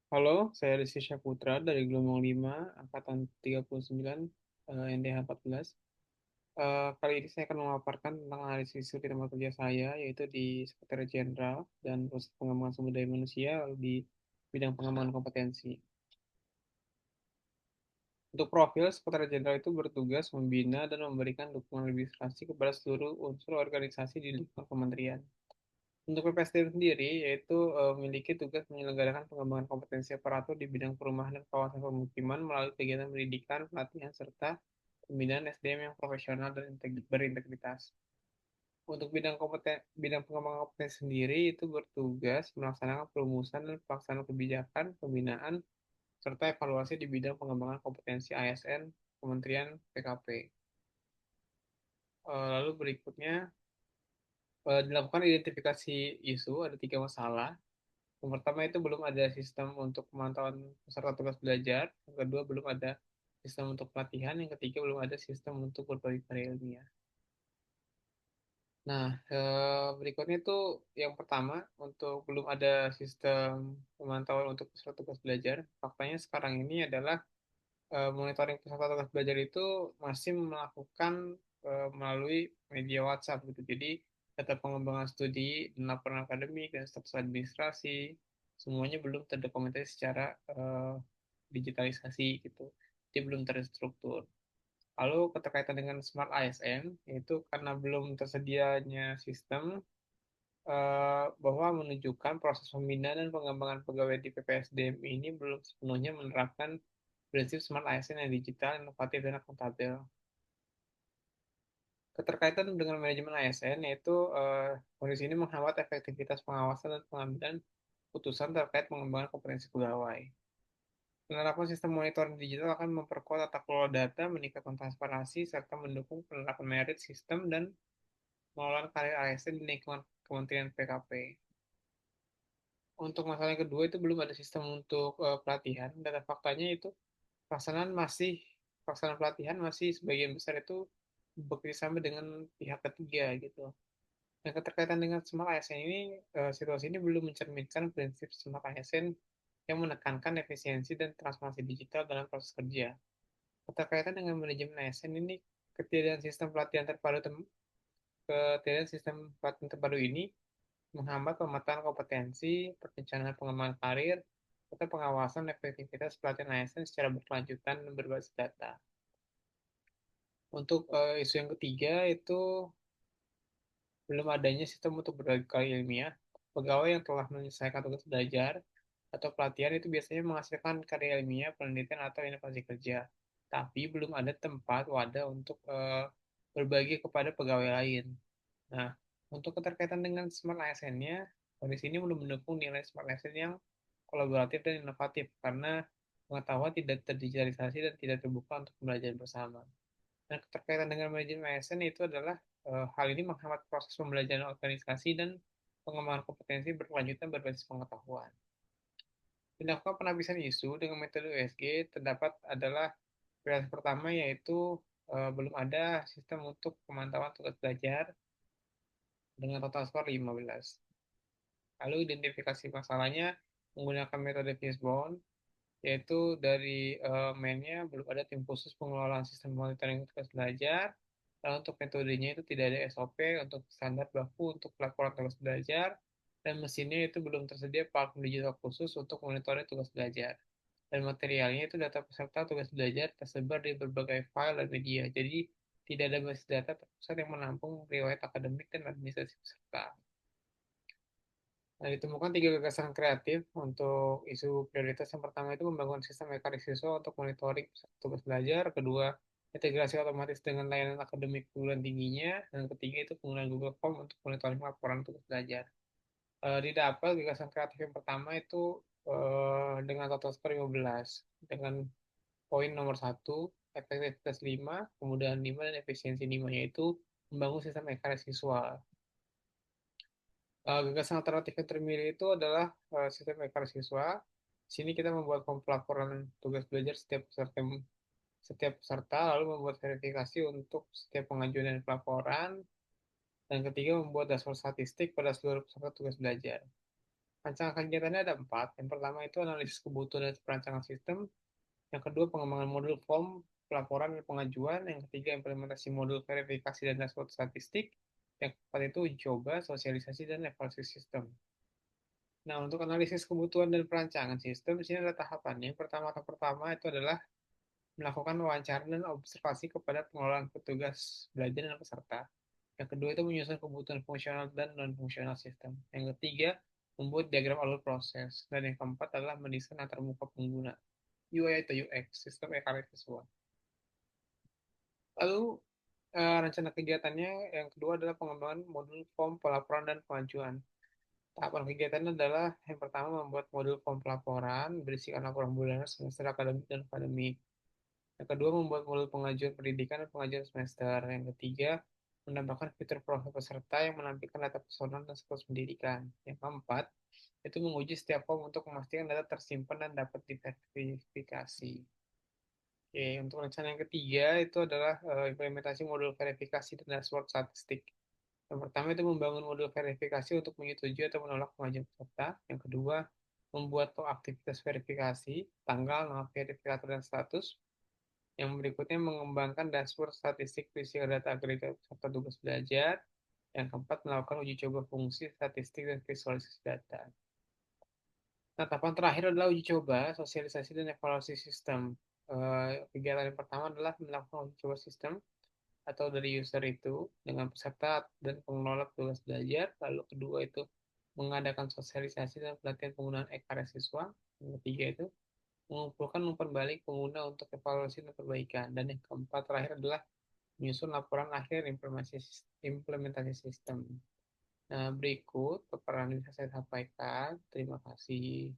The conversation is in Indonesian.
Halo, saya Rizky Syaputra dari Gelombang 5, Angkatan 39, NDH 14. Kali ini saya akan memaparkan tentang analisis isu di tempat kerja saya, yaitu di Sekretariat Jenderal dan Proses Pengembangan Sumber Daya Manusia di bidang pengembangan kompetensi. Untuk profil, Sekretariat Jenderal itu bertugas membina dan memberikan dukungan administrasi kepada seluruh unsur organisasi di lingkungan kementerian. Untuk PPSDM sendiri, yaitu memiliki tugas menyelenggarakan pengembangan kompetensi aparatur di bidang perumahan dan kawasan pemukiman melalui kegiatan pendidikan, pelatihan, serta pembinaan SDM yang profesional dan berintegritas. Untuk bidang pengembangan kompetensi sendiri itu bertugas melaksanakan perumusan dan pelaksanaan kebijakan, pembinaan, serta evaluasi di bidang pengembangan kompetensi ASN, Kementerian PKP. Lalu berikutnya dilakukan identifikasi isu, ada 3 masalah. Yang pertama itu belum ada sistem untuk pemantauan peserta tugas belajar. Yang kedua belum ada sistem untuk pelatihan. Yang ketiga belum ada sistem untuk berbagi karya ilmiah. Nah, berikutnya itu yang pertama untuk belum ada sistem pemantauan untuk peserta tugas belajar. Faktanya sekarang ini adalah monitoring peserta tugas belajar itu masih melakukan melalui media WhatsApp gitu. Jadi data pengembangan studi, laporan akademik dan status administrasi semuanya belum terdokumentasi secara digitalisasi gitu. Jadi belum terstruktur. Lalu keterkaitan dengan Smart ASN yaitu karena belum tersedianya sistem bahwa menunjukkan proses pembinaan dan pengembangan pegawai di PPSDM ini belum sepenuhnya menerapkan prinsip Smart ASN yang digital, inovatif, dan akuntabel. Keterkaitan dengan manajemen ASN yaitu kondisi ini menghambat efektivitas pengawasan dan pengambilan putusan terkait pengembangan kompetensi pegawai. Penerapan sistem monitoring digital akan memperkuat tata kelola data, meningkatkan transparansi, serta mendukung penerapan merit sistem dan pengelolaan karir ASN di lingkungan Kementerian PKP. Untuk masalah yang kedua itu belum ada sistem untuk pelatihan. Data faktanya itu pelaksanaan masih pelaksanaan pelatihan masih sebagian besar itu bekerja sama dengan pihak ketiga gitu. Nah, keterkaitan dengan Smart ASN ini, situasi ini belum mencerminkan prinsip Smart ASN yang menekankan efisiensi dan transformasi digital dalam proses kerja. Keterkaitan dengan manajemen ASN ini, ketiadaan sistem pelatihan terpadu ketiadaan sistem pelatihan terpadu ini menghambat pemetaan kompetensi, perencanaan pengembangan karir, serta pengawasan efektivitas pelatihan ASN secara berkelanjutan dan berbasis data. Untuk isu yang ketiga itu belum adanya sistem untuk berbagi karya ilmiah. Pegawai yang telah menyelesaikan tugas belajar atau pelatihan itu biasanya menghasilkan karya ilmiah, penelitian atau inovasi kerja. Tapi belum ada tempat wadah untuk berbagi kepada pegawai lain. Nah, untuk keterkaitan dengan Smart ASN-nya, kondisi ini belum mendukung nilai Smart ASN yang kolaboratif dan inovatif karena pengetahuan tidak terdigitalisasi dan tidak terbuka untuk pembelajaran bersama. Dan keterkaitan dengan manajemen ASN itu adalah hal ini menghambat proses pembelajaran organisasi dan pengembangan kompetensi berkelanjutan berbasis pengetahuan. Dilakukan penapisan isu dengan metode USG terdapat adalah prioritas pertama yaitu belum ada sistem untuk pemantauan tugas belajar dengan total skor 15. Lalu identifikasi masalahnya menggunakan metode Fishbone, yaitu dari mainnya belum ada tim khusus pengelolaan sistem monitoring tugas belajar. Lalu untuk metodenya itu tidak ada SOP untuk standar baku untuk pelaporan tugas belajar, dan mesinnya itu belum tersedia platform digital khusus untuk monitoring tugas belajar. Dan materialnya itu data peserta tugas belajar tersebar di berbagai file dan media. Jadi tidak ada basis data terpusat yang menampung riwayat akademik dan administrasi peserta. Nah, ditemukan 3 gagasan kreatif untuk isu prioritas. Yang pertama itu membangun sistem mekanik siswa untuk monitoring tugas belajar. Kedua, integrasi otomatis dengan layanan akademik perguruan tingginya. Dan ketiga itu penggunaan Google Form untuk monitoring laporan tugas belajar. Didapat gagasan kreatif yang pertama itu dengan total skor 15. Dengan poin nomor 1, efektivitas 5, kemudahan 5, dan efisiensi 5, yaitu membangun sistem mekanik siswa. Gagasan alternatif yang terpilih itu adalah sistem ekar siswa. Di sini kita membuat form pelaporan tugas belajar setiap peserta, lalu membuat verifikasi untuk setiap pengajuan dan pelaporan. Dan ketiga, membuat dashboard statistik pada seluruh peserta tugas belajar. Rancangan kegiatannya ada 4. Yang pertama itu analisis kebutuhan dan perancangan sistem. Yang kedua, pengembangan modul form, pelaporan dan pengajuan. Yang ketiga, implementasi modul verifikasi dan dashboard statistik. Yang keempat itu uji coba, sosialisasi, dan evaluasi sistem. Nah, untuk analisis kebutuhan dan perancangan sistem, di sini ada tahapannya. Yang pertama itu adalah melakukan wawancara dan observasi kepada pengelola petugas belajar dan peserta. Yang kedua itu menyusun kebutuhan fungsional dan non-fungsional sistem. Yang ketiga, membuat diagram alur proses. Dan yang keempat adalah mendesain antarmuka pengguna. UI atau UX, sistem e-karya visual. Lalu rencana kegiatannya yang kedua adalah pengembangan modul form pelaporan dan pengajuan. Tahapan kegiatannya adalah yang pertama membuat modul form pelaporan, berisikan laporan bulanan semester akademik dan akademik. Yang kedua membuat modul pengajuan pendidikan dan pengajuan semester. Yang ketiga menambahkan fitur profil peserta yang menampilkan data personal dan siklus pendidikan. Yang keempat itu menguji setiap form untuk memastikan data tersimpan dan dapat diverifikasi. Oke, untuk rencana yang ketiga itu adalah implementasi modul verifikasi dan dashboard statistik. Yang pertama itu membangun modul verifikasi untuk menyetujui atau menolak pengajuan peserta. Yang kedua, membuat aktivitas verifikasi, tanggal, nama verifikator, dan status. Yang berikutnya mengembangkan dashboard statistik berisi data agregat serta tugas belajar. Yang keempat, melakukan uji coba fungsi statistik dan visualisasi data. Nah, tahapan terakhir adalah uji coba, sosialisasi, dan evaluasi sistem. Kegiatan yang pertama adalah melakukan uji coba sistem atau dari user itu dengan peserta dan pengelola tugas belajar. Lalu kedua itu mengadakan sosialisasi dan pelatihan penggunaan e-karya siswa. Yang ketiga itu mengumpulkan umpan balik pengguna untuk evaluasi dan perbaikan. Dan yang keempat terakhir adalah menyusun laporan akhir implementasi sistem. Nah, berikut paparan yang bisa saya sampaikan. Terima kasih.